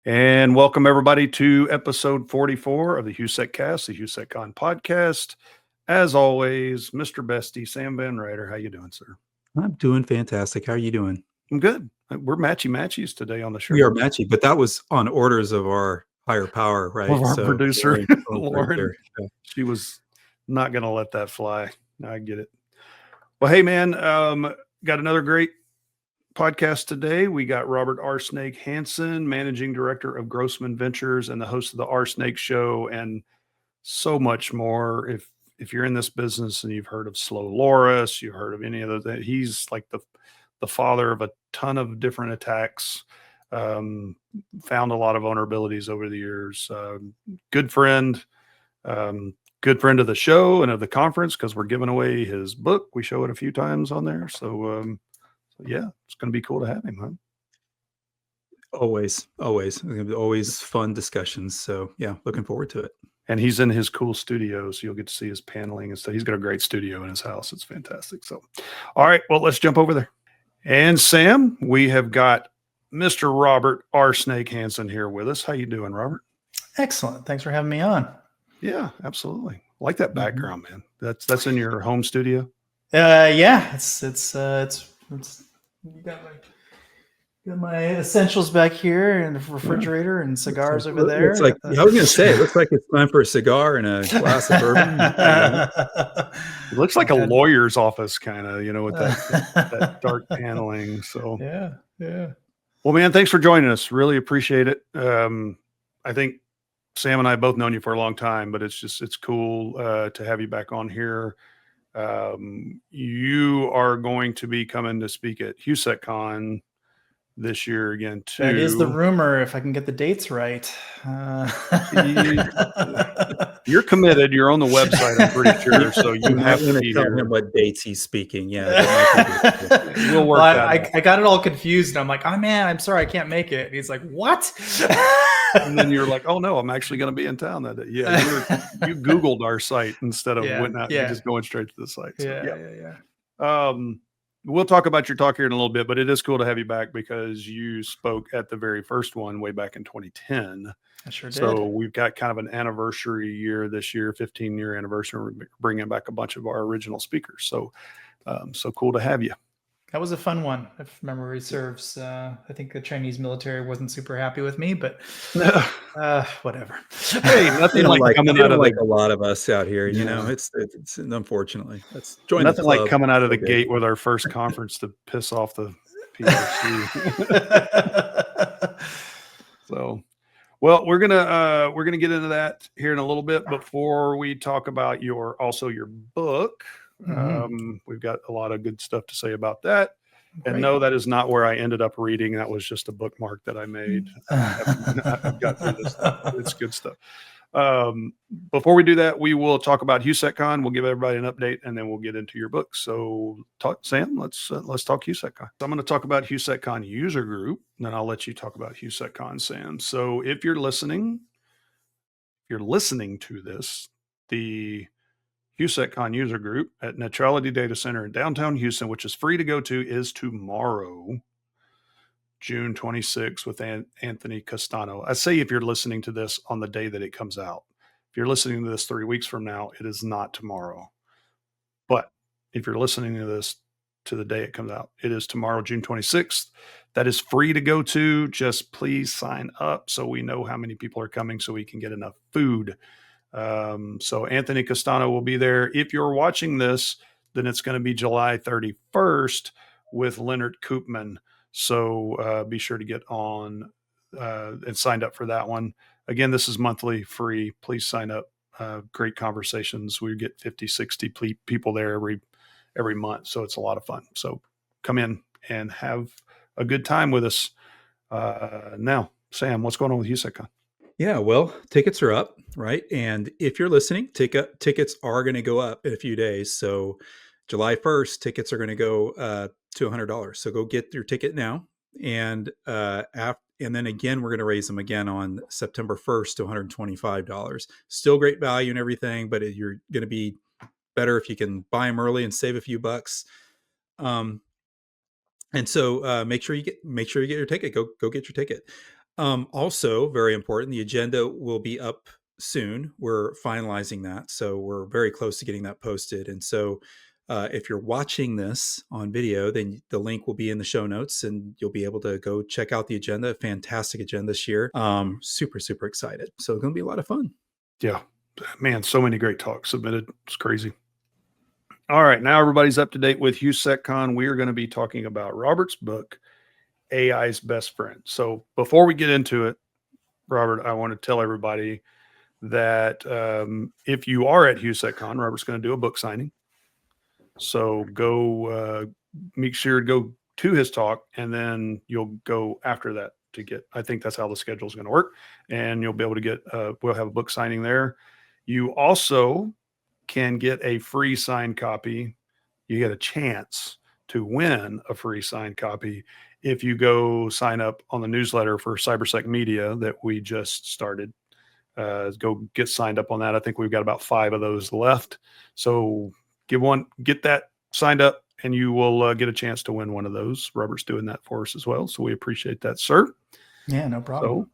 And welcome everybody to episode 44 of the HOU.SEC.CAST, the HOU.SEC.CON podcast. As always, Mr. Bestie, Sam Van Ryder. How you doing, sir? I'm doing fantastic. How are you doing? I'm good. We're matchy-matchies today on the show. We are matchy, but that was on orders of our higher power, right? Of our producer, Lauren, Lauren. Yeah. She was not going to let that fly. I get it. Well, hey, man, got another great podcast today. We got Robert R. Snake Hansen, Managing Director of Grossman Ventures and the host of the R. Snake Show, and so much more. If you're in this business and you've heard of Slow Loris, you've heard of any of those, he's like the father of a ton of different attacks. Found a lot of vulnerabilities over the years. Good friend of the show and of the conference because we're giving away his book. We show it a few times on there. So yeah, it's going to be cool to have him, huh? Always fun discussions. So yeah, looking forward to it. And he's in his cool studio, so you'll get to see his paneling and stuff. He's got a great studio in his house. It's fantastic. So, all right, well, let's jump over there. And Sam, we have got Mr. Robert R. Snake Hansen here with us. How you doing, Robert? Excellent. Thanks for having me on. Yeah, absolutely. I like that background, man. That's in your home studio. Yeah, it's you got my essentials back here and the refrigerator and cigars over there. It's like I was gonna say, it looks like it's time for a cigar and a glass of bourbon. It looks like a lawyer's office, kind of, with that dark paneling. So yeah. Well, man, thanks for joining us. Really appreciate it. I think Sam and I have both known you for a long time, but it's cool to have you back on here. You are going to be coming to speak at HOU.SEC.CON this year again too. That is the rumor, if I can get the dates right. You're committed. You're on the website, I'm pretty sure. So you have to be tell here. him what dates he's speaking. Yeah, we'll work that. I got it all confused. And I'm like, oh man, I'm sorry, I can't make it. And he's like, what? And then you're like, oh no, I'm actually going to be in town that day. Yeah, you Googled our site instead of went out and just going straight to the site. So, yeah. We'll talk about your talk here in a little bit, but it is cool to have you back because you spoke at the very first one way back in 2010. I sure did. So we've got kind of an anniversary year this year, 15-year anniversary. We're bringing back a bunch of our original speakers. So, so cool to have you. That was a fun one, if memory serves. I think the Chinese military wasn't super happy with me, but whatever. Hey, nothing like coming out of a lot of us out here. It's unfortunately that's nothing like coming out of the gate with our first conference to piss off the PRC. So, well, we're gonna get into that here in a little bit. Before we talk about your book. We've got a lot of good stuff to say about that. Great. And no, that is not where I ended up reading. That was just a bookmark that I made. I've got through this stuff. It's good stuff. Before we do that, we will talk about HOU.SEC.CON. We'll give everybody an update, and then we'll get into your book. So, Sam, let's talk HOU.SEC.CON. So I'm going to talk about HOU.SEC.CON user group, and then I'll let you talk about HOU.SEC.CON, Sam. So if you're listening to this, the HOU.SEC.CON user group at Neutrality Data Center in downtown Houston, which is free to go to, is tomorrow, June 26th, with Anthony Castano. I say if you're listening to this on the day that it comes out. If you're listening to this 3 weeks from now, it is not tomorrow. But if you're listening to this to the day it comes out, it is tomorrow, June 26th. That is free to go to. Just please sign up so we know how many people are coming so we can get enough food. So Anthony Castano will be there. If you're watching this, then it's going to be July 31st with Leonard Koopman. So be sure to get on and signed up for that one. Again, this is monthly free. Please sign up. Great conversations. We get 50, 60 people there every month. So it's a lot of fun. So come in and have a good time with us. Now, Sam, what's going on with HOU.SEC.CON? Yeah, well, tickets are up, right? And if you're listening, tickets are going to go up in a few days. So July 1st, tickets are going to go to $100. So go get your ticket now. And then again, we're going to raise them again on September 1st to $125. Still great value and everything, but you're going to be better if you can buy them early and save a few bucks. And so make sure you get your ticket. Go get your ticket. Also, very important, the agenda will be up soon. We're finalizing that. So we're very close to getting that posted. And so if you're watching this on video, then the link will be in the show notes and you'll be able to go check out the agenda. Fantastic agenda this year. Super, super excited. So it's going to be a lot of fun. Yeah, man, so many great talks submitted. It's crazy. All right, now everybody's up to date with HOU.SEC.CON. We are going to be talking about Robert's book, AI's Best Friend. So before we get into it, Robert, I want to tell everybody that if you are at HOU.SEC.CON, Robert's going to do a book signing. So go make sure to go to his talk, and then you'll go after that to get, I think that's how the schedule is going to work. And you'll be able to get, we'll have a book signing there. You also can get a free signed copy. You get a chance to win a free signed copy if you go sign up on the newsletter for CYBR.SEC.Media that we just started. Go get signed up on that. I think we've got about 5 of those left. So get that signed up, and you will get a chance to win one of those. Robert's doing that for us as well. So we appreciate that, sir. Yeah, no problem. So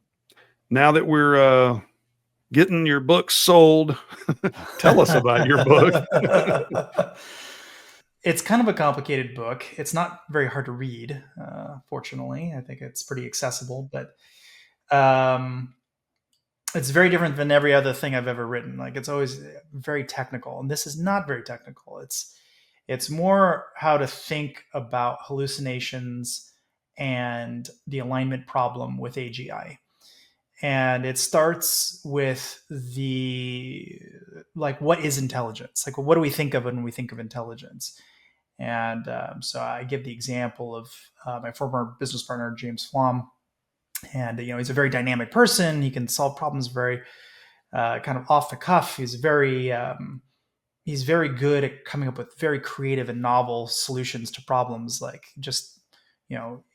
now that we're getting your book sold, tell us about your book. It's kind of a complicated book. It's not very hard to read, fortunately. I think it's pretty accessible, but it's very different than every other thing I've ever written. Like, it's always very technical, and this is not very technical. It's more how to think about hallucinations and the alignment problem with AGI. And it starts with what is intelligence? Like, what do we think of when we think of intelligence? And so I give the example of my former business partner, James Flom. And, he's a very dynamic person. He can solve problems very kind of off the cuff. He's very good at coming up with very creative and novel solutions to problems. Like, just,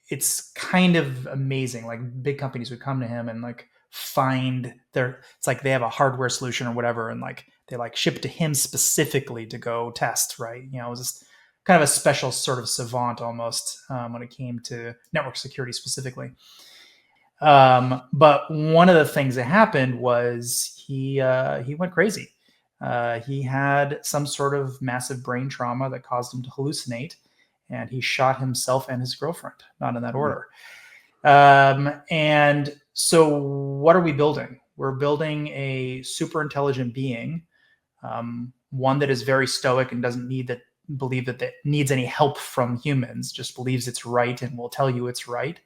it's kind of amazing. Like, big companies would come to him and like find it's like they have a hardware solution or whatever, and like they like ship it to him specifically to go test, right? It was just kind of a special sort of savant almost when it came to network security specifically. But one of the things that happened was he went crazy. He had some sort of massive brain trauma that caused him to hallucinate, and he shot himself and his girlfriend, not in that order. And so what are we building? We're building a super intelligent being, one that is very stoic and doesn't believe that needs any help from humans, just believes it's right and will tell you it's right,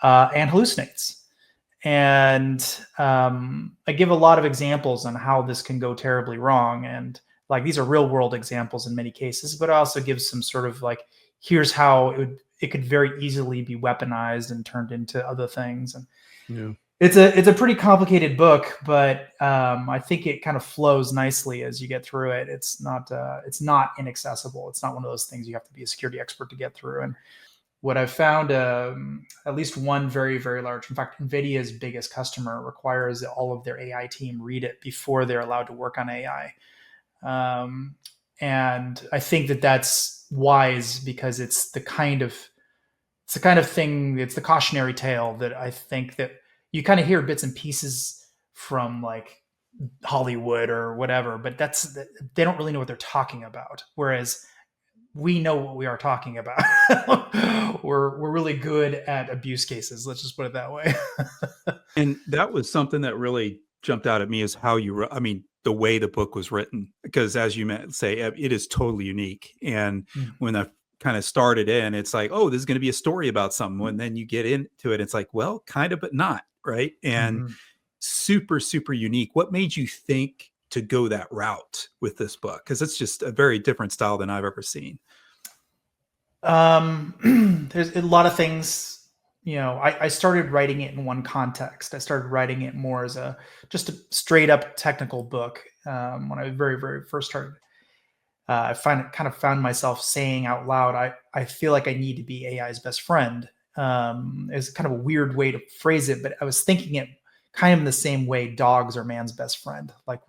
and hallucinates. And I give a lot of examples on how this can go terribly wrong. And like, these are real world examples in many cases, but I also give some sort of like, here's how it could very easily be weaponized and turned into other things. And Yeah. It's a pretty complicated book, but I think it kind of flows nicely as you get through it. It's not inaccessible. It's not one of those things you have to be a security expert to get through. And what I've found, at least one very, very large, in fact, NVIDIA's biggest customer requires that all of their AI team read it before they're allowed to work on AI. And I think that that's wise, because it's the kind of thing, it's the cautionary tale that I think that you kind of hear bits and pieces from like Hollywood or whatever, but they don't really know what they're talking about. Whereas we know what we are talking about. We're really good at abuse cases. Let's just put it that way. And that was something that really jumped out at me, is how the way the book was written, because as you say, it is totally unique. And when I kind of started in, it's like, oh, this is going to be a story about something. And then you get into it, it's like, well, kind of, but not, right? And super, super unique. What made you think to go that route with this book? Because it's just a very different style than I've ever seen. There's a lot of things. I started writing it in one context. I started writing it more as just a straight up technical book. When I very, very first started, I found myself saying out loud, I feel like I need to be AI's best friend. It's kind of a weird way to phrase it, but I was thinking it kind of in the same way dogs are man's best friend. Like,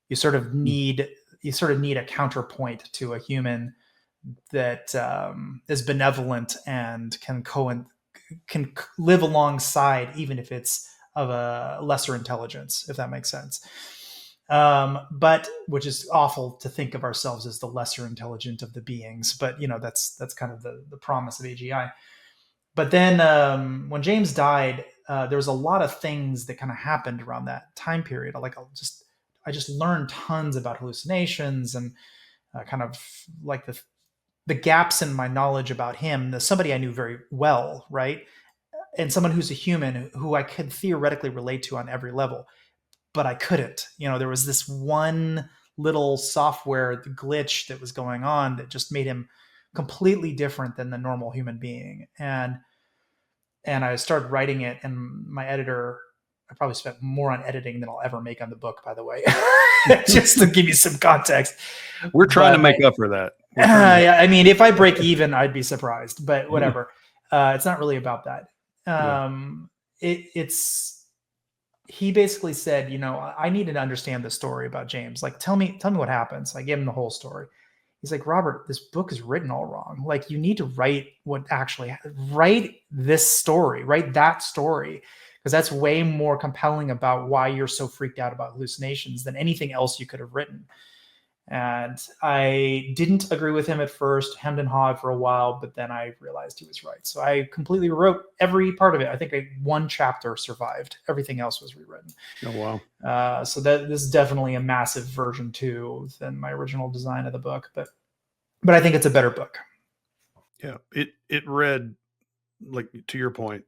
you sort of need a counterpoint to a human that is benevolent and can can live alongside, even if it's of a lesser intelligence, if that makes sense. But which is awful to think of ourselves as the lesser intelligent of the beings. But that's kind of the promise of AGI. But then when James died, there was a lot of things that kind of happened around that time period. I just learned tons about hallucinations and kind of like the gaps in my knowledge about him. Somebody I knew very well, right? And someone who's a human who I could theoretically relate to on every level, but I couldn't. There was this one little software glitch that was going on that just made him completely different than the normal human being. And I started writing it, and my editor, I probably spent more on editing than I'll ever make on the book, by the way, just to give you some context. We're trying to make up for that. Yeah, I mean, if I break even, I'd be surprised, but whatever. It's not really about that. He basically said, I needed to understand the story about James. Like, tell me what happens. I gave him the whole story. He's like, Robert, this book is written all wrong. Like, you need to write this story, write that story, because that's way more compelling about why you're so freaked out about hallucinations than anything else you could have written. And I didn't agree with him at first, hemmed and hawed for a while, but then I realized he was right. So I completely rewrote every part of it. I think one chapter survived. Everything else was rewritten. Oh, wow. So this is definitely a massive version 2 than my original design of the book, but I think it's a better book. Yeah, it read, like, to your point,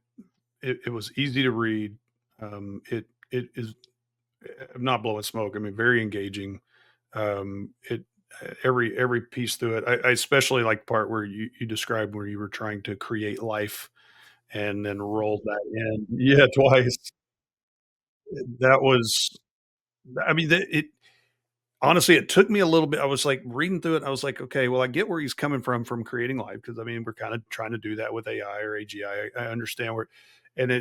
it was easy to read. It is, I'm not blowing smoke. I mean, very engaging. Every piece through it. I especially like the part where you described where you were trying to create life and then rolled that in. Yeah, twice. That was, I mean, honestly, it took me a little bit. I was like reading through it. I was like, okay, well, I get where he's coming from creating life. Cause I mean, we're kind of trying to do that with AI or AGI. I understand and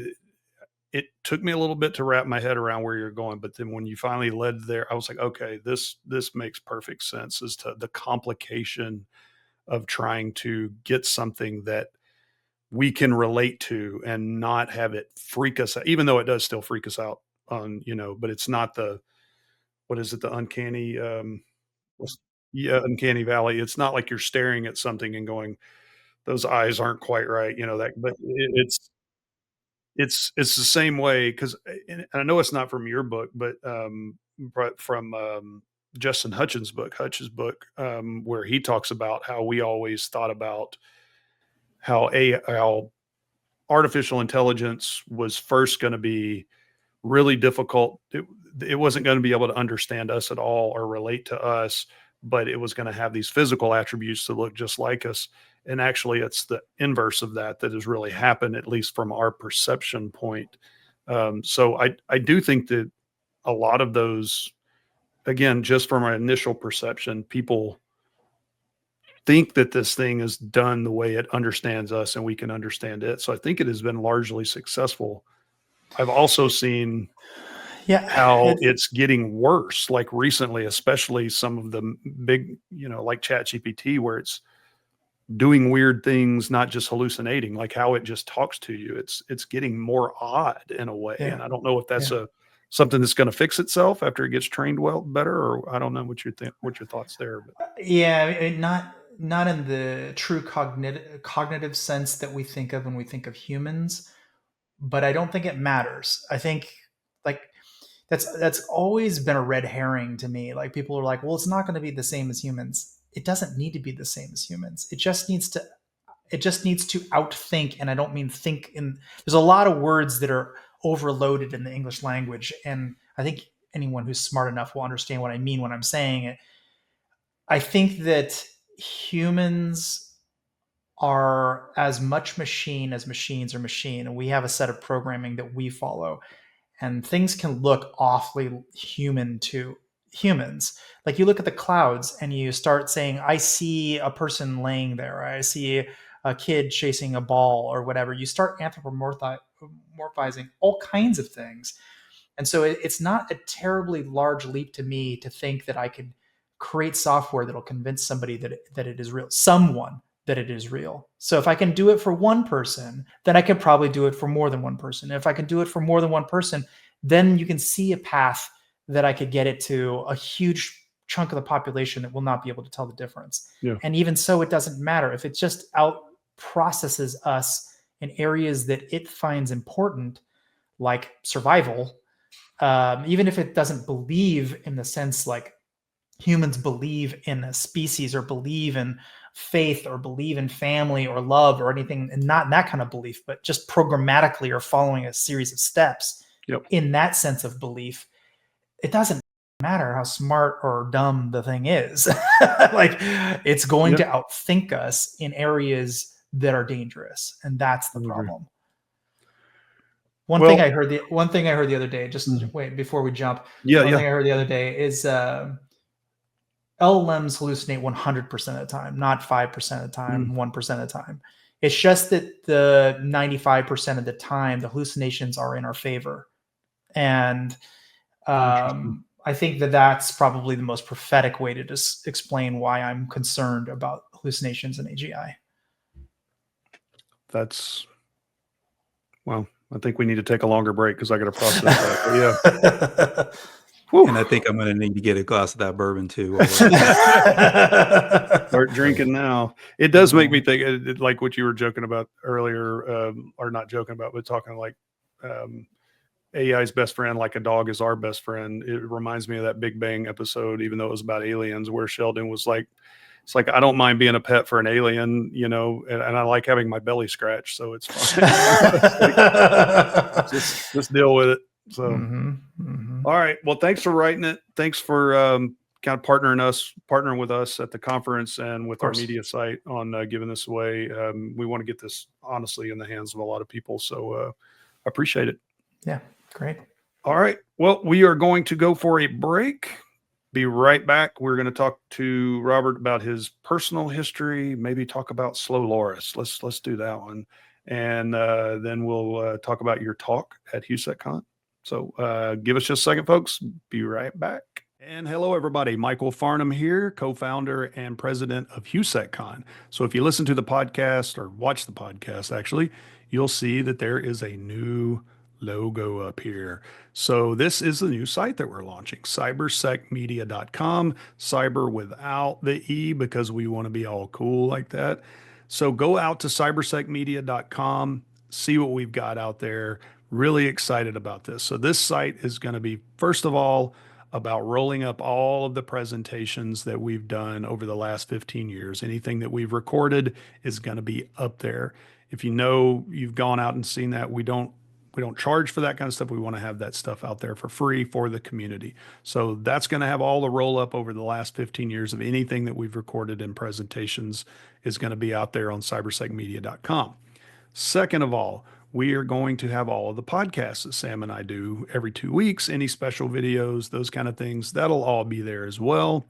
it took me a little bit to wrap my head around where you're going. But then when you finally led there, I was like, okay, this makes perfect sense as to the complication of trying to get something that we can relate to and not have it freak us out, even though it does still freak us out but it's not what is it? The uncanny, uncanny valley. It's not like you're staring at something and going, those eyes aren't quite right, but it's the same way because I know it's not from your book, but from Justin Hutchins' book, where he talks about how we always thought about how artificial intelligence was first going to be really difficult. It wasn't going to be able to understand us at all or relate to us, but it was going to have these physical attributes to look just like us. And actually, it's the inverse of that has really happened, at least from our perception point. So I do think that a lot of those, again, just from our initial perception, people think that this thing is done the way it understands us and we can understand it. So I think it has been largely successful. I've also seen how it's getting worse, like recently, especially some of the big, like ChatGPT, where it's doing weird things, not just hallucinating, like how it just talks to you. It's getting more odd in a way. And I don't know if that's something that's going to fix itself after it gets trained better, or I don't know what your thoughts there. But. Yeah, not in the true cognitive sense that we think of when we think of humans, but I don't think it matters. I think like that's always been a red herring to me. Like, people are like, well, it's not going to be the same as humans. It doesn't need to be the same as humans. It just needs to outthink. And I don't mean think there's a lot of words that are overloaded in the English language. And I think anyone who's smart enough will understand what I mean when I'm saying it. I think that humans are as much machine as machines are machine. And we have a set of programming that we follow. And things can look awfully human to humans. Like, you look at the clouds and you start saying, I see a person laying there. I see a kid chasing a ball or whatever. You start anthropomorphizing all kinds of things. And so it's not a terribly large leap to me to think that I could create software that'll convince somebody that it is real. Someone, that it is real. So if I can do it for one person, then I can probably do it for more than one person. And if I can do it for more than one person, then you can see a path that I could get it to a huge chunk of the population that will not be able to tell the difference. Yeah. And even so, it doesn't matter if it just out processes us in areas that it finds important, like survival. Even if it doesn't believe in the sense like humans believe in a species or believe in faith or believe in family or love or anything, and not that kind of belief, but just programmatically or following a series of steps in that sense of belief, it doesn't matter how smart or dumb the thing is. Like, it's going to outthink us in areas that are dangerous, and that's the problem. One thing I heard the other day, just wait before we jump. One thing I heard the other day is LLMs hallucinate 100% of the time, not 5% of the time, 1% of the time. It's just that the 95% of the time, the hallucinations are in our favor. And I think that that's probably the most prophetic way to just explain why I'm concerned about hallucinations in AGI. Well, I think we need to take a longer break because I got to process that. Yeah. And I think I'm going to need to get a glass of that bourbon too. Start drinking now. It does make me think, like what you were joking about earlier, or not joking about, but talking like AI's best friend, like a dog is our best friend. It reminds me of that Big Bang episode, even though it was about aliens, where Sheldon was like, it's like, I don't mind being a pet for an alien, you know, and I like having my belly scratched, so it's fine. just deal with it. So, all right. Well, thanks for writing it. Thanks for kind of partnering with us at the conference and with our media site on giving this away. We want to get this honestly in the hands of a lot of people. So I appreciate it. Yeah, great. All right. Well, we are going to go for a break. Be right back. We're going to talk to Robert about his personal history, maybe talk about Slow Loris. Let's do that one. And then we'll talk about your talk at HOU.SEC.CON. So give us just a second, folks. Be right back. And hello, everybody. Michael Farnham here, co-founder and president of HOU.SEC.CON. So if you listen to the podcast or watch the podcast, actually, you'll see that there is a new logo up here. So this is the new site that we're launching, CYBR.SEC.Media.com, cyber without the E because we want to be all cool like that. So go out to CYBR.SEC.Media.com, see what we've got out there. Really excited about this. So this site is going to be, first of all, about rolling up all of the presentations that we've done over the last 15 years. Anything that we've recorded is going to be up there. If you know you've gone out and seen that, we don't charge for that kind of stuff. We want to have that stuff out there for free for the community. So that's going to have all the roll up over the last 15 years of anything that we've recorded in presentations is going to be out there on cybersecmedia.com. Second of all, we are going to have all of the podcasts that Sam and I do every 2 weeks, any special videos, those kind of things. That'll all be there as well.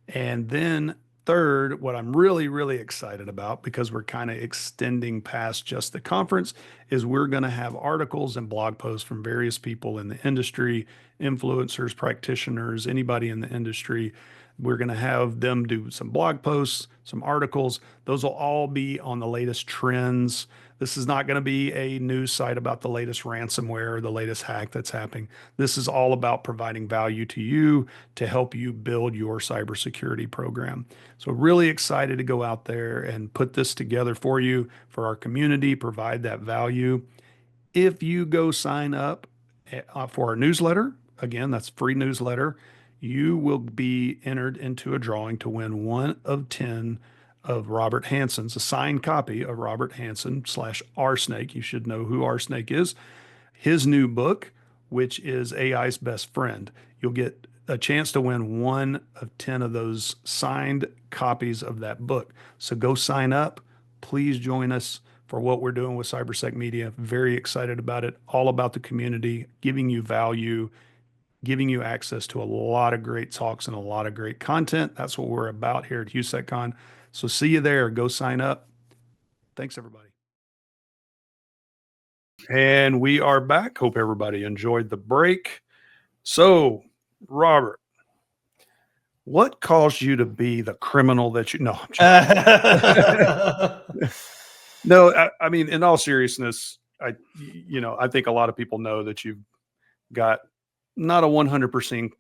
And then third, what I'm really, really excited about, because we're kind of extending past just the conference, is we're going to have articles and blog posts from various people in the industry, influencers, practitioners, anybody in the industry. We're going to have them do some blog posts, some articles. Those will all be on the latest trends. This is not going to be a news site about the latest ransomware or the latest hack that's happening. This is all about providing value to you to help you build your cybersecurity program. So really excited to go out there and put this together for you, for our community, provide that value. If you go sign up for our newsletter, again, that's free newsletter, you will be entered into a drawing to win 1 of 10 of Robert Hansen's, a signed copy of Robert Hansen /R-Snake. You should know who R-Snake is. His new book, which is AI's best friend. You'll get a chance to win 1 of 10 of those signed copies of that book. So go sign up. Please join us for what we're doing with CyberSec Media. Very excited about it. All about the community, giving you value, giving you access to a lot of great talks and a lot of great content. That's what we're about here at HOU.SEC.CON. So see you there. Go sign up. Thanks, everybody. And we are back. Hope everybody enjoyed the break. So, Robert, what caused you to be the criminal that you? No, I'm joking. No, I mean, in all seriousness, I think a lot of people know that you've got not a 100%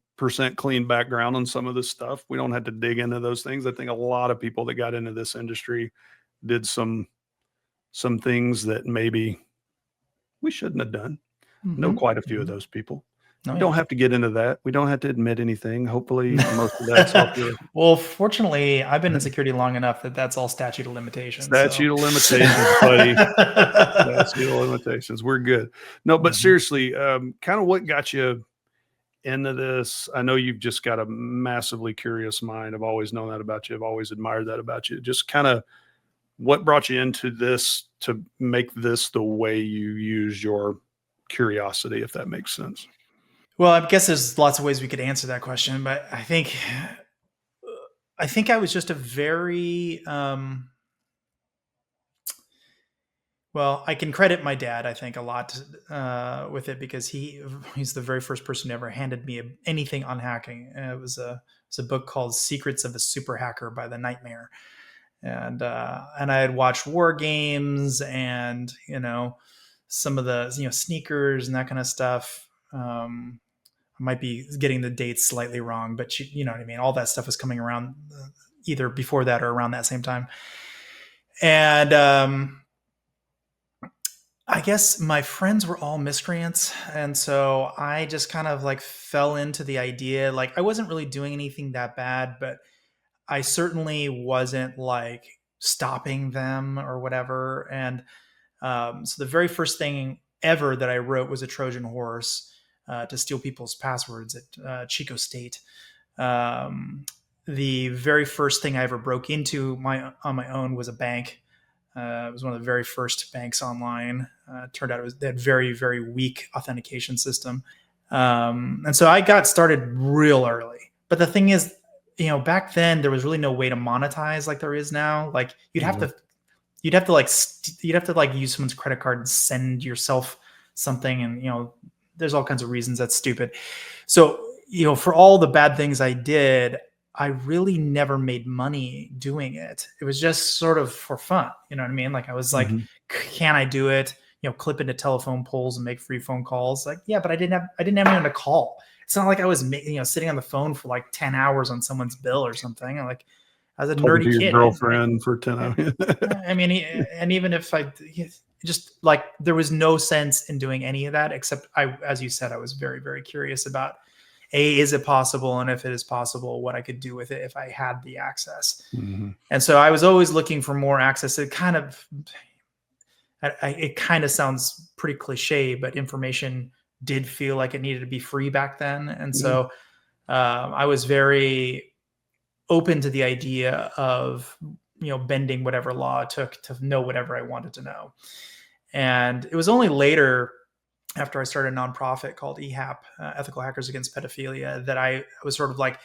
clean background on some of this stuff. We don't have to dig into those things. I think a lot of people that got into this industry did some things that maybe we shouldn't have done. Know quite a few of those people. Oh, We don't have to get into that. We don't have to admit anything. Hopefully, most of that's off your Well, fortunately, I've been in security long enough that that's all statute of limitations. statute of limitations, buddy. Statute of limitations. We're good. No, but seriously, kind of what got you into this? I know you've just got a massively curious mind. I've always known that about you. I've always admired that about you. Just kind of what brought you into this to make this the way you use your curiosity, if that makes sense. Well, I guess there's lots of ways we could answer that question, but I think I was just a very well, I can credit my dad, I think, a lot with it, because he's the very first person who ever handed me anything on hacking. It was a book called Secrets of a Super Hacker by the Nightmare. And I had watched war games and, some of the, sneakers and that kind of stuff. I might be getting the dates slightly wrong, but you know what I mean? All that stuff was coming around either before that or around that same time. And I guess my friends were all miscreants. And so I just kind of like fell into the idea. Like, I wasn't really doing anything that bad, but I certainly wasn't like stopping them or whatever. And so the very first thing ever that I wrote was a Trojan horse to steal people's passwords at Chico State. The very first thing I ever broke into on my own was a bank. It was one of the very first banks online. Turned out they had very, very weak authentication system. And so I got started real early. But the thing is, back then there was really no way to monetize like there is now. Like you'd have to use someone's credit card and send yourself something. And, there's all kinds of reasons that's stupid. So, for all the bad things I did, I really never made money doing it. It was just sort of for fun. You know what I mean? Like I was like, can I do it? Clip into telephone poles and make free phone calls. Like, yeah, but I didn't have anyone to call. It's not like I was, sitting on the phone for like 10 hours on someone's bill or something. Like, I was a nerdy kid. Girlfriend for 10 hours. I mean, and even if just like, there was no sense in doing any of that, except as you said, I was very, very curious about, is it possible? And if it is possible, what I could do with it if I had the access. And so I was always looking for more access. It kind of sounds pretty cliche, but information did feel like it needed to be free back then. And so I was very open to the idea of, bending whatever law it took to know whatever I wanted to know. And it was only later, after I started a nonprofit called EHAP, Ethical Hackers Against Pedophilia, that I was sort of like,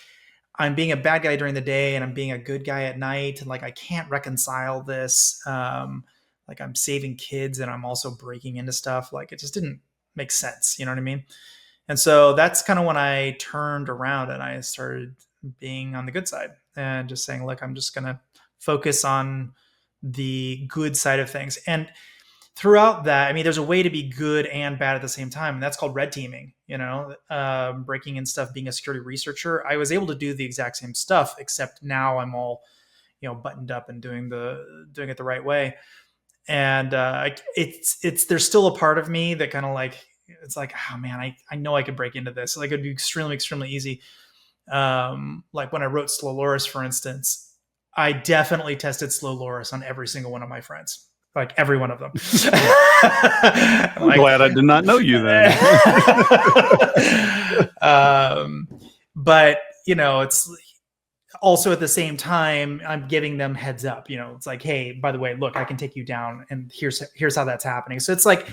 I'm being a bad guy during the day and I'm being a good guy at night. And like, I can't reconcile this. Like I'm saving kids and I'm also breaking into stuff. Like it just didn't make sense. You know what I mean? And so that's kind of when I turned around and I started being on the good side and just saying, look, I'm just going to focus on the good side of things. And throughout that, I mean, there's a way to be good and bad at the same time. And that's called red teaming, breaking in stuff, being a security researcher. I was able to do the exact same stuff, except now I'm all, buttoned up and doing it the right way. And there's still a part of me that kind of like, it's like, oh man, I know I could break into this. Like it'd be extremely, extremely easy. Like when I wrote Slow Loris, for instance, I definitely tested Slow Loris on every single one of my friends. Like every one of them. I'm glad I did not know you then. But, it's also at the same time, I'm giving them heads up. It's like, hey, by the way, look, I can take you down and here's how that's happening. So it's like,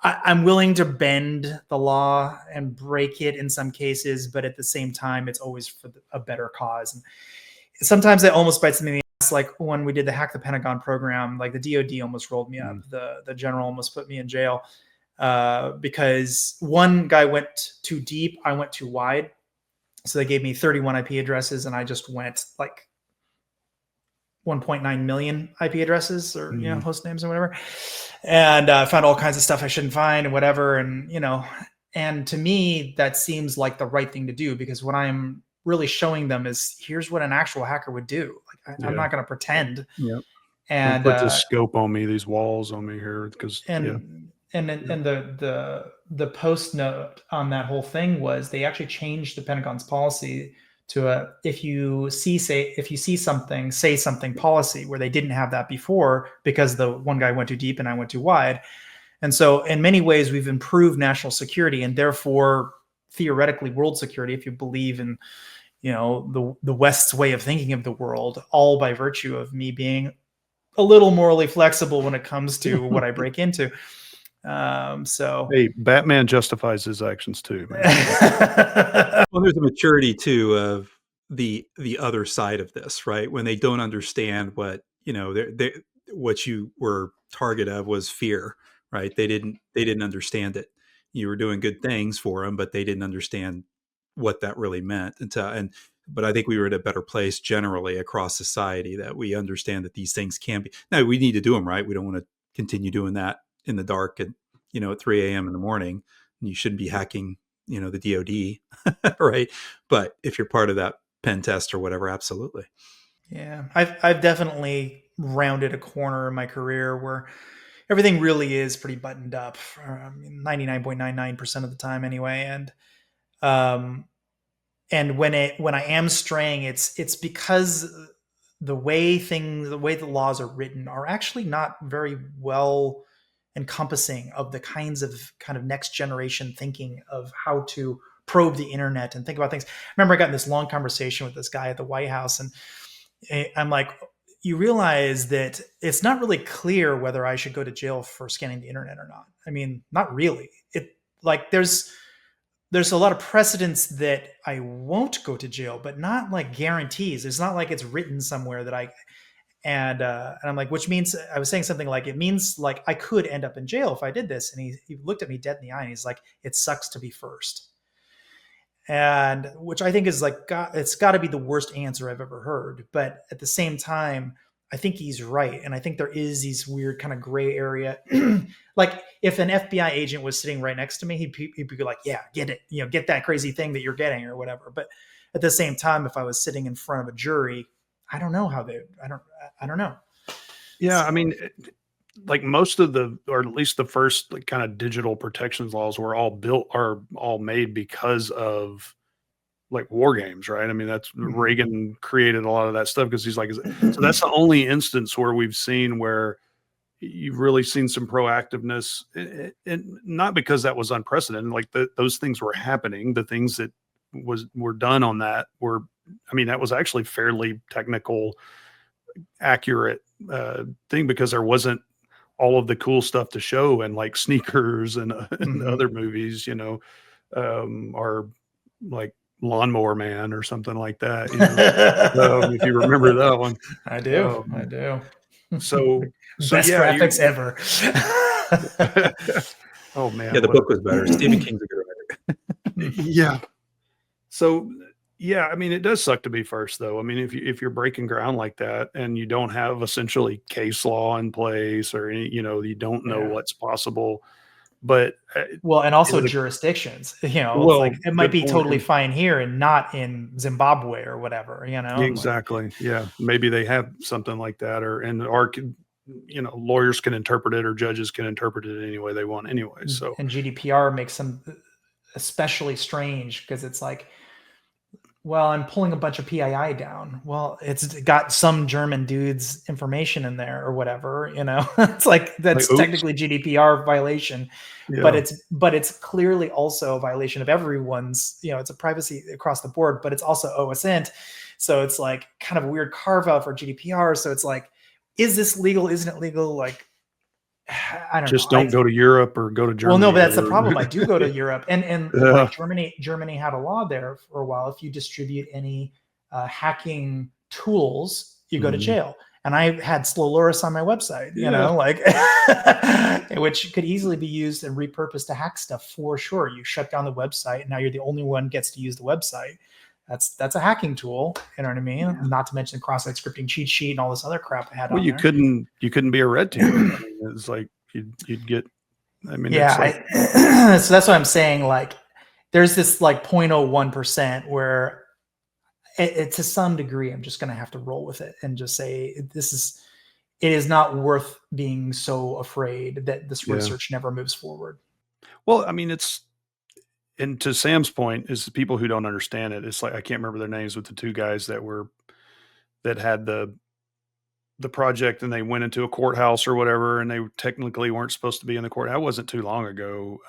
I'm willing to bend the law and break it in some cases, but at the same time, it's always for a better cause. And sometimes it almost bites me in the ass. Like when we did the Hack the Pentagon program, like the DOD almost rolled me up. The general almost put me in jail because one guy went too deep, I went too wide. So they gave me 31 IP addresses, and I just went like 1.9 million IP addresses or host names or whatever, and found all kinds of stuff I shouldn't find and whatever. And and to me that seems like the right thing to do, because what I'm really showing them is here's what an actual hacker would do. Like I'm not going to pretend. Yeah. And put this scope on me, these walls on me here, because and the post note on that whole thing was they actually changed the Pentagon's policy to a if you see something, say something policy, where they didn't have that before because the one guy went too deep and I went too wide. And so in many ways we've improved national security and therefore theoretically world security, if you believe in the West's way of thinking of the world, all by virtue of me being a little morally flexible when it comes to what I break into. So hey, Batman justifies his actions too, man. Well, there's a maturity too of the other side of this, right? When they don't understand what what you were target of was fear, right? They didn't understand it. You were doing good things for them, but they didn't understand what that really meant. But I think we were in a better place generally across society that we understand that these things can be. Now we need to do them right. We don't want to continue doing that in the dark and at 3 a.m. in the morning. And you shouldn't be hacking the DoD, right? But if you're part of that pen test or whatever, absolutely. Yeah, I've definitely rounded a corner in my career where everything really is pretty buttoned up, 99.99% of the time anyway. And when I am straying, it's because the way the laws are written are actually not very well encompassing of the kinds of kind of next generation thinking of how to probe the internet and think about things. I remember I got in this long conversation with this guy at the White House, and I'm like, you realize that it's not really clear whether I should go to jail for scanning the internet or not. I mean, not really. There's a lot of precedents that I won't go to jail, but not like guarantees. It's not like it's written somewhere that and I'm like, which means I was saying something like, it means like I could end up in jail if I did this. And he looked at me dead in the eye and he's like, it sucks to be first. And which I think is like, it's got to be the worst answer I've ever heard. But at the same time, I think he's right. And I think there is these weird kind of gray area. Like if an FBI agent was sitting right next to me, he'd be like, yeah, get it, get that crazy thing that you're getting or whatever. But at the same time, if I was sitting in front of a jury, I don't know how I don't know. Yeah. So, I mean, like most of or at least the first kind of digital protections laws are all made because of like war games, right? I mean, that's Reagan created a lot of that stuff because he's like, so that's the only instance where we've seen where you've really seen some proactiveness, and not because that was unprecedented. Like those things were happening. The things that were done on that were, I mean, that was actually fairly technical, accurate thing because there wasn't all of the cool stuff to show and like sneakers and other movies, are like Lawnmower Man or something like that. If you remember that one. I do. I do. So best graphics ever. Oh man. Yeah, the book was better. Stephen King's a good writer. Yeah. So yeah, I mean, it does suck to be first though. I mean, if you're breaking ground like that and you don't have essentially case law in place or any, you don't know what's possible. But and also jurisdictions, like it might be totally fine here and not in Zimbabwe or whatever, Exactly. Yeah. Maybe they have something like that or lawyers can interpret it or judges can interpret it any way they want anyway. So, and GDPR makes them especially strange because it's like, well, I'm pulling a bunch of PII down. Well, it's got some German dude's information in there or whatever, it's like, that's technically GDPR violation, but it's clearly also a violation of everyone's, it's a privacy across the board, but it's also OSINT. So it's like kind of a weird carve out for GDPR. So it's like, is this legal? Isn't it legal? Like, I don't know. Don't go to Europe or go to Germany. Well, no, but that's the problem. I do go to Europe, and like Germany had a law there for a while. If you distribute any hacking tools, you go to jail. And I had Sloloris on my website, which could easily be used and repurposed to hack stuff for sure. You shut down the website, and now you're the only one gets to use the website. that's a hacking tool. You know what I mean? Yeah. Not to mention the cross-site scripting cheat sheet and all this other crap I had Well, on you there. couldn't be a red teamer. I mean, it's like you'd get. I mean, it's like so that's what I'm saying. Like, there's this like 0.01% where to some degree, I'm just going to have to roll with it and just say it is not worth being so afraid that this research never moves forward. Well, I mean, and to Sam's point, is the people who don't understand it. It's like, I can't remember their names, with the two guys that had the project, and they went into a courthouse or whatever, and they technically weren't supposed to be in the court. That wasn't too long ago,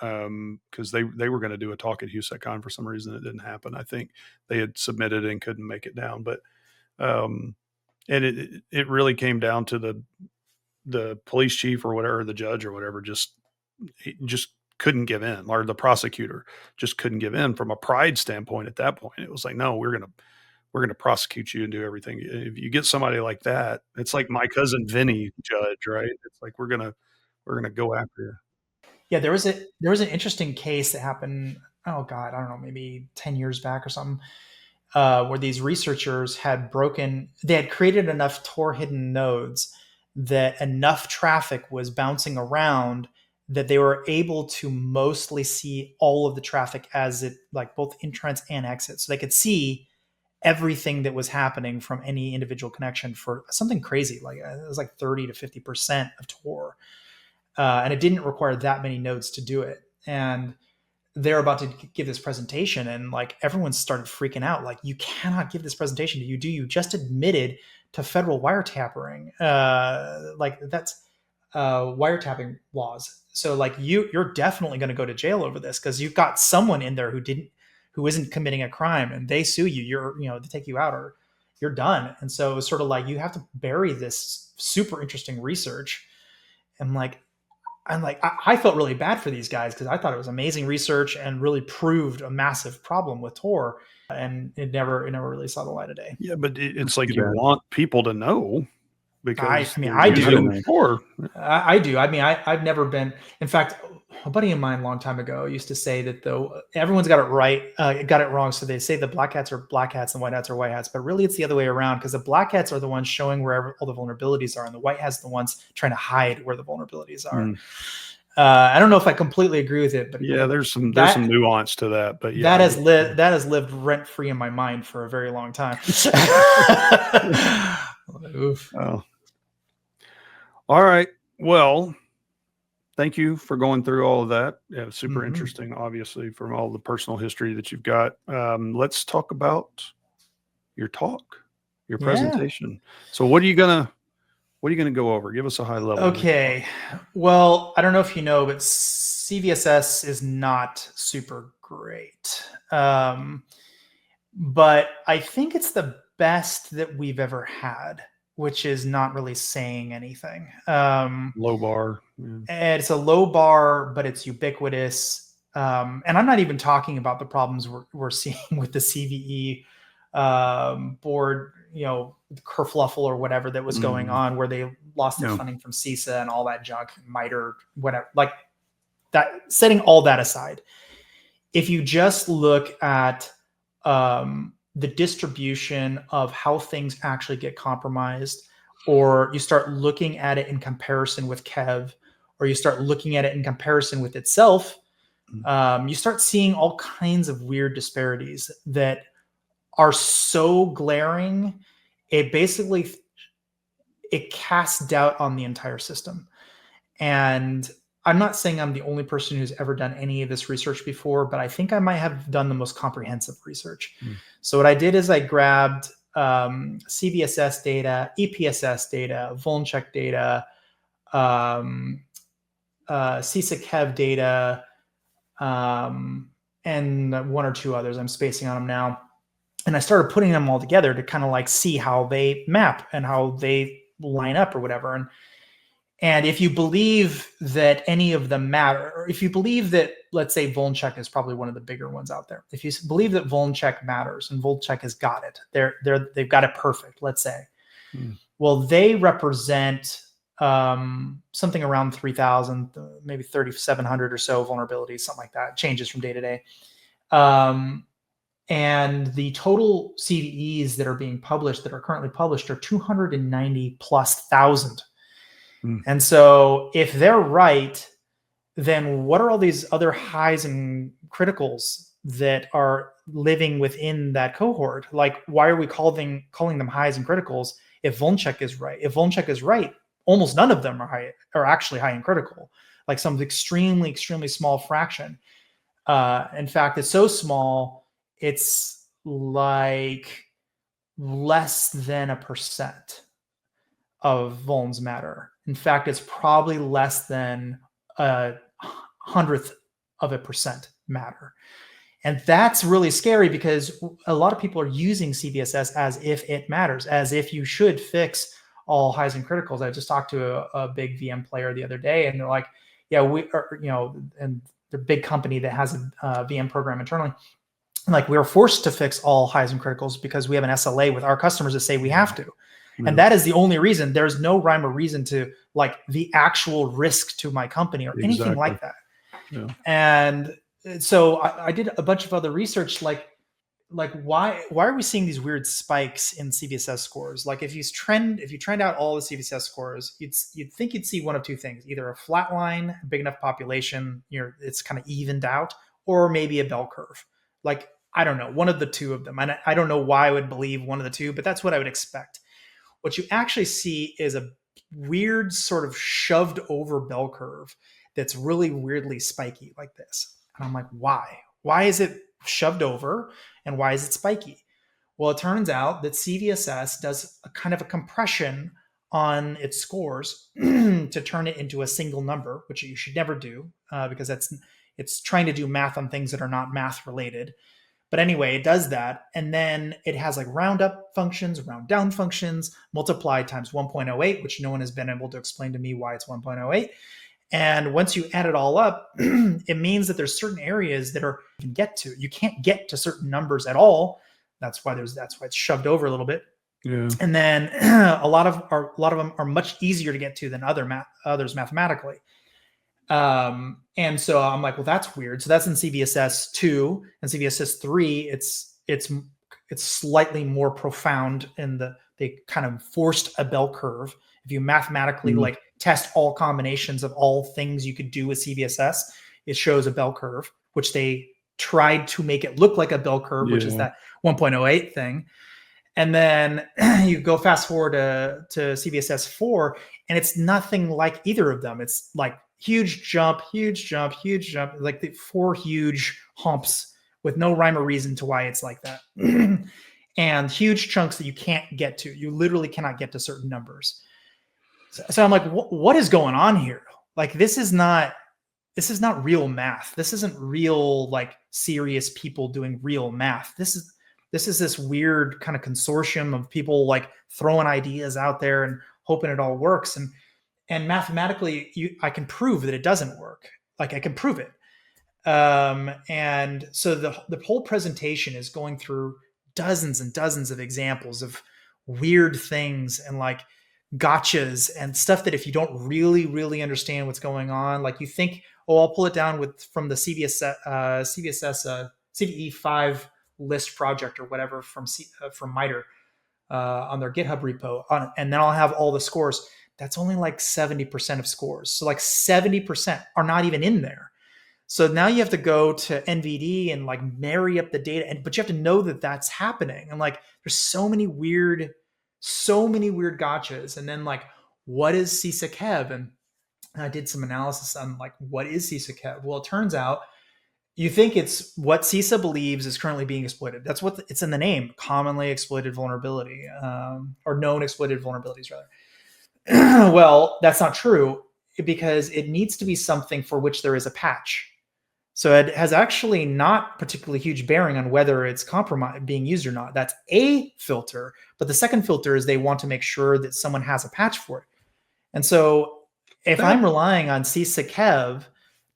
because they were going to do a talk at HOU.SEC.CON. For some reason, it didn't happen. I think they had submitted and couldn't make it down. But and it really came down to the police chief or whatever, the judge or whatever, just couldn't give in, or the prosecutor just couldn't give in from a pride standpoint. At that point, it was like, no, we're going to prosecute you and do everything. If you get somebody like that, it's like my cousin Vinny judge, right? It's like, we're going to go after you. Yeah, there was an interesting case that happened. Oh God, I don't know, maybe 10 years back or something, where these researchers they had created enough Tor hidden nodes that enough traffic was bouncing around that they were able to mostly see all of the traffic as it, like, both entrance and exit. So they could see everything that was happening from any individual connection for something crazy. Like, it was like 30 to 50% of Tor. And it didn't require that many nodes to do it. And they're about to give this presentation, and like everyone started freaking out. Like, you cannot give this presentation. You just admitted to federal wiretapping. Like, that's wiretapping laws. So like you're definitely going to go to jail over this, because you've got someone in there who isn't committing a crime, and they sue you. They take you out, or you're done. And so it was sort of like, you have to bury this super interesting research. And like, I felt really bad for these guys, because I thought it was amazing research and really proved a massive problem with Tor, and it never really saw the light of day. Yeah, but it's like, you want people to know, because I do. Tor. I do. I mean, I've never been. In fact, a buddy of mine a long time ago used to say that, though, everyone's got it right, got it wrong. So they say the black hats are black hats and white hats are white hats, but really it's the other way around, because the black hats are the ones showing where all the vulnerabilities are, and the white hats are the ones trying to hide where the vulnerabilities are. I don't know if I completely agree with it, but yeah, there's some nuance to that. But yeah, that has lived rent free in my mind for a very long time. Oof. Oh. All right. Well, thank you for going through all of that. Yeah, super interesting, obviously, from all the personal history that you've got. Let's talk about your talk, your presentation. So what are you gonna go over? Give us a high level. Okay. Well, I don't know if you know, but CVSS is not super great. But I think it's the best that we've ever had, which is not really saying anything. Low bar. And it's a low bar, but it's ubiquitous. And I'm not even talking about the problems we're seeing with the CVE board, kerfluffle or whatever that was going on, where they lost their funding from CISA and all that junk, MITRE, whatever. Like that, setting all that aside, if you just look at the distribution of how things actually get compromised, or you start looking at it in comparison with Kev, or you start looking at it in comparison with itself, you start seeing all kinds of weird disparities that are so glaring, it casts doubt on the entire system. And I'm not saying I'm the only person who's ever done any of this research before, but I think I might have done the most comprehensive research. So what I did is I grabbed CVSS data, EPSS data, VulnCheck data, CISA-Kev data, and one or two others. I'm spacing on them now. And I started putting them all together to kind of like see how they map and how they line up or whatever. And if you believe that any of them matter, or if you believe that, let's say, VulnCheck is probably one of the bigger ones out there. If you believe that VulnCheck matters and VulnCheck has got it, they've got it perfect, let's say. Well, they represent something around 3,000, maybe 3,700 or so vulnerabilities, something like that. It changes from day to day. And the total CVEs that are being published, that are currently published, are 290 plus thousand. And so if they're right, then what are all these other highs and criticals that are living within that cohort? Like, why are we calling them highs and criticals if HOU.SEC is right? If HOU.SEC is right, almost none of them are actually high and critical. Like some extremely, extremely small fraction. In fact, it's so small, it's like less than 1% of vulns matter. In fact, it's probably less than a 100th% matter. And that's really scary because a lot of people are using CVSS as if it matters, as if you should fix all highs and criticals. I just talked to a big VM player the other day, and they're like, yeah, we are, and they're a big company that has a VM program internally. Like, we are forced to fix all highs and criticals because we have an SLA with our customers that say we have to. And that is the only reason. There's no rhyme or reason to like the actual risk to my company or anything like that. Yeah. And so I did a bunch of other research, like why are we seeing these weird spikes in CVSS scores? Like if you trend out all the CVSS scores, you'd think you'd see one of two things: either a flat line, big enough population, it's kind of evened out, or maybe a bell curve. Like, I don't know, one of the two of them. And I don't know why I would believe one of the two, but that's what I would expect. What you actually see is a weird sort of shoved over bell curve that's really weirdly spiky like this. And I'm like, why? Why is it shoved over and why is it spiky? Well, it turns out that CVSS does a kind of a compression on its scores to turn it into a single number, which you should never do because it's trying to do math on things that are not math related. But anyway, it does that. And then it has like round up functions, round down functions, multiplied times 1.08, which no one has been able to explain to me why it's 1.08. And once you add it all up, it means that there's certain areas that you can get to. You can't get to certain numbers at all. That's why it's shoved over a little bit. Yeah. And then a lot of them are much easier to get to than others mathematically. And so I'm like, well, that's weird. So that's in CVSS 2 and CVSS 3. It's slightly more profound in they kind of forced a bell curve. If you mathematically like test all combinations of all things you could do with CVSS, it shows a bell curve, which they tried to make it look like a bell curve, which is that 1.08 thing. And then you go fast forward to CVSS 4, and it's nothing like either of them. It's like huge jump, like the 4 huge humps with no rhyme or reason to why it's like that. And huge chunks that you can't get to. You literally cannot get to certain numbers. So I'm like, what is going on here? Like, this is not real math. This isn't real, like, serious people doing real math. This is this weird kind of consortium of people like throwing ideas out there and hoping it all works. And mathematically, I can prove that it doesn't work. Like, I can prove it. And so the whole presentation is going through dozens and dozens of examples of weird things and like gotchas and stuff that if you don't really, really understand what's going on, like you think, oh, I'll pull it down from the CVSS CVE 5 list project or whatever from MITRE on their GitHub repo, and then I'll have all the scores. That's only like 70% of scores. So like 70% are not even in there. So now you have to go to NVD and like marry up the data, but you have to know that that's happening. And like, there's so many weird gotchas. And then like, what is CYBR.SEC.CON? And I did some analysis on like, what is CYBR.SEC.CON? Well, it turns out you think it's what CISA believes is currently being exploited. That's what it's in the name, commonly exploited vulnerability, or known exploited vulnerabilities rather. Well, that's not true because it needs to be something for which there is a patch. So it has actually not particularly huge bearing on whether it's being used or not. That's a filter. But the second filter is they want to make sure that someone has a patch for it. And so if I'm relying on CYBR.SEC.CON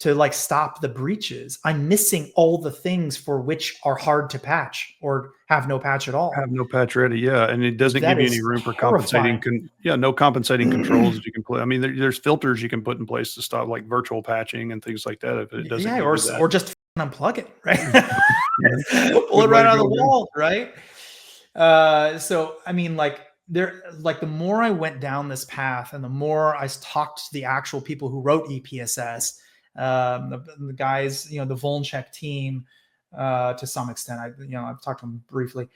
to like stop the breaches, I'm missing all the things for which are hard to patch or have no patch at all. Have no patch ready, yeah, and it doesn't That give you any is room for terrifying. compensating. No compensating controls that you can play. I mean, there's filters you can put in place to stop like virtual patching and things like that. If it doesn't Yeah, give you that, or just unplug it, right? Pull good it way right to out of go, the man. wall, right? So I mean, like the more I went down this path, and the more I talked to the actual people who wrote EPSS, the guys, the Volncheck team, to some extent, I've talked to them briefly,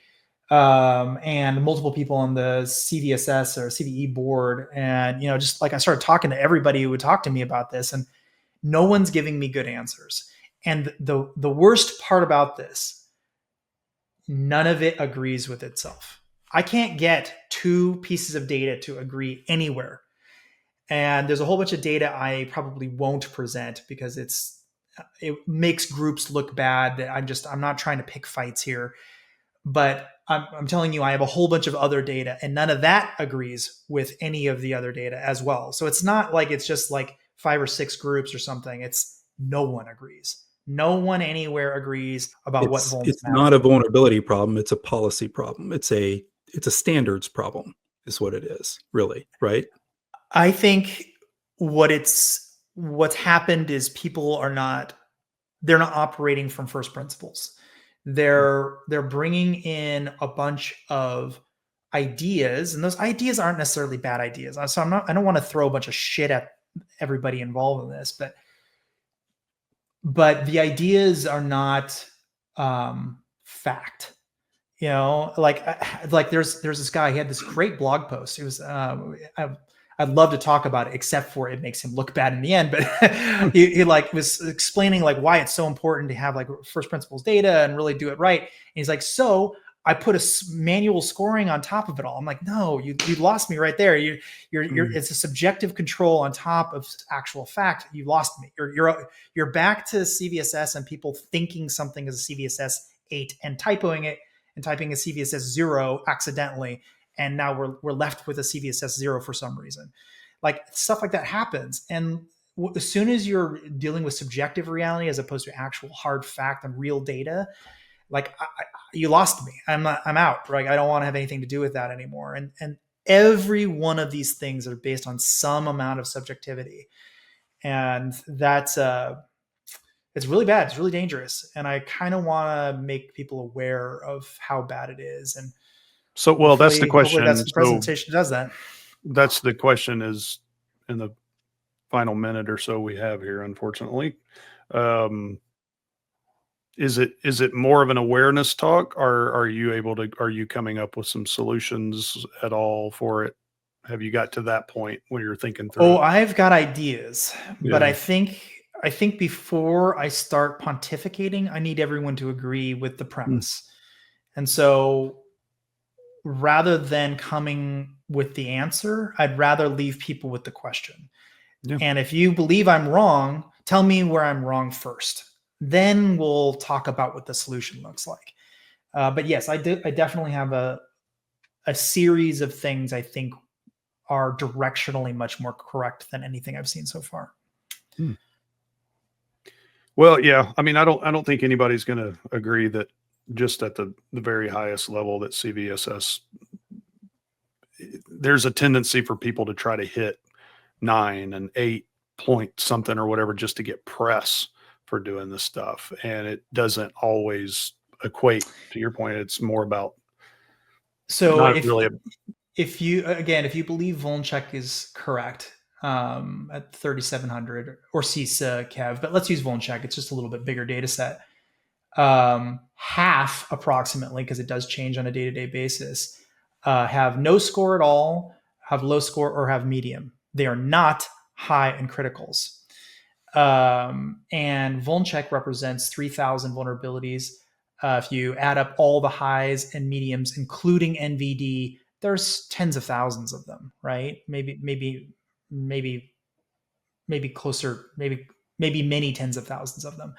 and multiple people on the CVSS or CVE board, and just like I started talking to everybody who would talk to me about this, and no one's giving me good answers. And the worst part about this, none of it agrees with itself. I can't get two pieces of data to agree anywhere. And there's a whole bunch of data I probably won't present because it makes groups look bad. I'm not trying to pick fights here, but I'm telling you, I have a whole bunch of other data, and none of that agrees with any of the other data as well. So it's not like it's just like 5 or 6 groups or something. It's no one agrees. No one anywhere agrees about what vulns It's matter. not a vulnerability problem. It's a policy problem. It's a standards problem is what it is, really, right? I think what's happened is people they're not operating from first principles. They're bringing in a bunch of ideas, and those ideas aren't necessarily bad ideas. So I don't want to throw a bunch of shit at everybody involved in this, but the ideas are not fact. Like there's this guy. He had this great blog post. It was I'd love to talk about it, except for it makes him look bad in the end. But he like was explaining like why it's so important to have like first principles data and really do it right. And he's like, so I put a manual scoring on top of it all. I'm like, no, you lost me right there. It's a subjective control on top of actual fact. You lost me. You're back to CVSS and people thinking something is a CVSS 8 and typoing it and typing a CVSS 0 accidentally. And now we're left with a CVSS 0 for some reason. Like stuff like that happens. And as soon as you're dealing with subjective reality as opposed to actual hard fact and real data, like you lost me. I'm out. Right? I don't want to have anything to do with that anymore. And every one of these things are based on some amount of subjectivity, and that's it's really bad. It's really dangerous. And I kind of want to make people aware of how bad it is. And So, well, that's the hopefully question. that's the presentation does that. That's the question is in the final minute or so we have here, unfortunately. Is it more of an awareness talk, or are you coming up with some solutions at all for it? Have you got to that point when you're thinking through Oh, it? I've got ideas, but Yeah. I think before I start pontificating, I need everyone to agree with the premise. And so rather than coming with the answer, I'd rather leave people with the question. Yeah. And if you believe I'm wrong, tell me where I'm wrong first. Then we'll talk about what the solution looks like. But yes, I definitely have a series of things I think are directionally much more correct than anything I've seen so far. Well, yeah. I mean, I don't think anybody's going to agree that just at the very highest level that CVSS, there's a tendency for people to try to hit 9 and 8 point something or whatever just to get press for doing this stuff, and it doesn't always equate to your point. It's more about if you believe Volncheck is correct at 3,700 or CISA Kev, but let's use Volncheck. It's just a little bit bigger data set. Half approximately, because it does change on a day-to-day basis, have no score at all, have low score, or have medium. They are not high and criticals. And Volncheck represents 3,000 vulnerabilities. If you add up all the highs and mediums, including NVD, there's tens of thousands of them, right? Maybe closer, maybe many tens of thousands of them.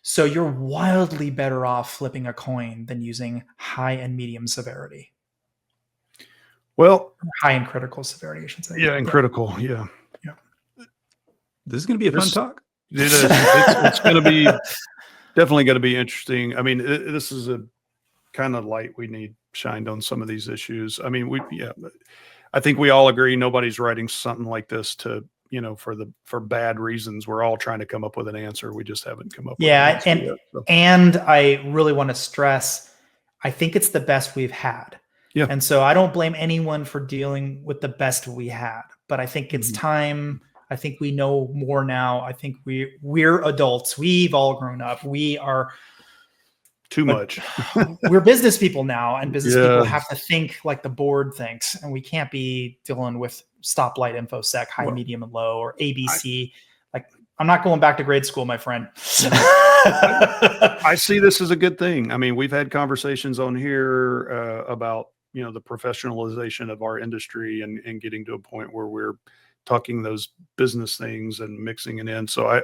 So you're wildly better off flipping a coin than using high and medium severity. Well, high and critical severity, I should say. Yeah, and critical. Yeah. This is going to be a fun talk. It's going to be definitely going to be interesting. I mean, this is a kind of light we need shined on some of these issues. I mean, I think we all agree nobody's writing something like this to, for bad reasons. We're all trying to come up with an answer. We just haven't come up with an answer yet, so. And I really want to stress, I think it's the best we've had. Yeah. And so I don't blame anyone for dealing with the best we had, but I think it's time. I think we know more now. I think we're adults. We've all grown up. We are too much. We're business people now, and business people have to think like the board thinks, and we can't be dealing with stoplight, InfoSec, high, medium, and low, or ABC. I'm not going back to grade school, my friend. I see this as a good thing. I mean, we've had conversations on here about, the professionalization of our industry and getting to a point where we're talking those business things and mixing it in. So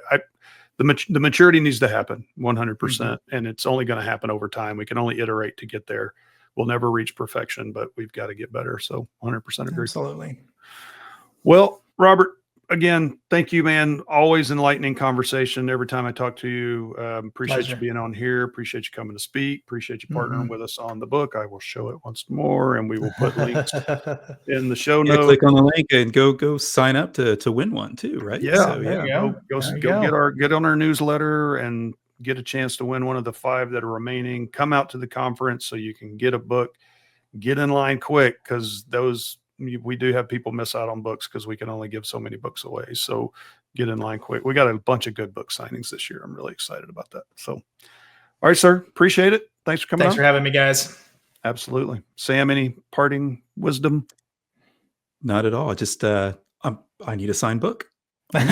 the maturity needs to happen 100%, and it's only going to happen over time. We can only iterate to get there. We'll never reach perfection, but we've got to get better. So 100% agree. Absolutely. Well, Robert, again, thank you, man. Always enlightening conversation every time I talk to you. Appreciate Pleasure. you being on here. Appreciate you coming to speak. Appreciate you partnering with us on the book. I will show it once more, and we will put links in the show notes. Click on the link and go sign up to win one too, right? Yeah, so, go get on our newsletter and get a chance to win one of the 5 that are remaining. Come out to the conference so you can get a book. Get in line quick, because we do have people miss out on books because we can only give so many books away. So get in line quick. We got a bunch of good book signings this year. I'm really excited about that. So, all right, sir. Appreciate it. Thanks for coming. Thanks for having me, guys. Absolutely. Sam, any parting wisdom? Not at all. Just I need a signed book. Is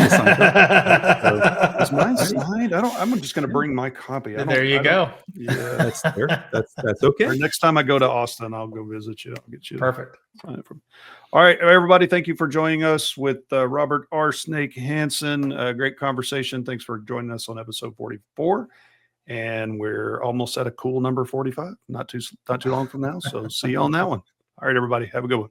mine signed? I'm just going to bring my copy. There you go. Yeah, that's fair. That's okay. Or next time I go to Austin, I'll go visit you. I'll get you. Perfect. Sign it from. All right, everybody. Thank you for joining us with Robert R. Snake Hansen. Great conversation. Thanks for joining us on episode 44. And we're almost at a cool number 45. Not too long from now. So see you on that one. All right, everybody. Have a good one.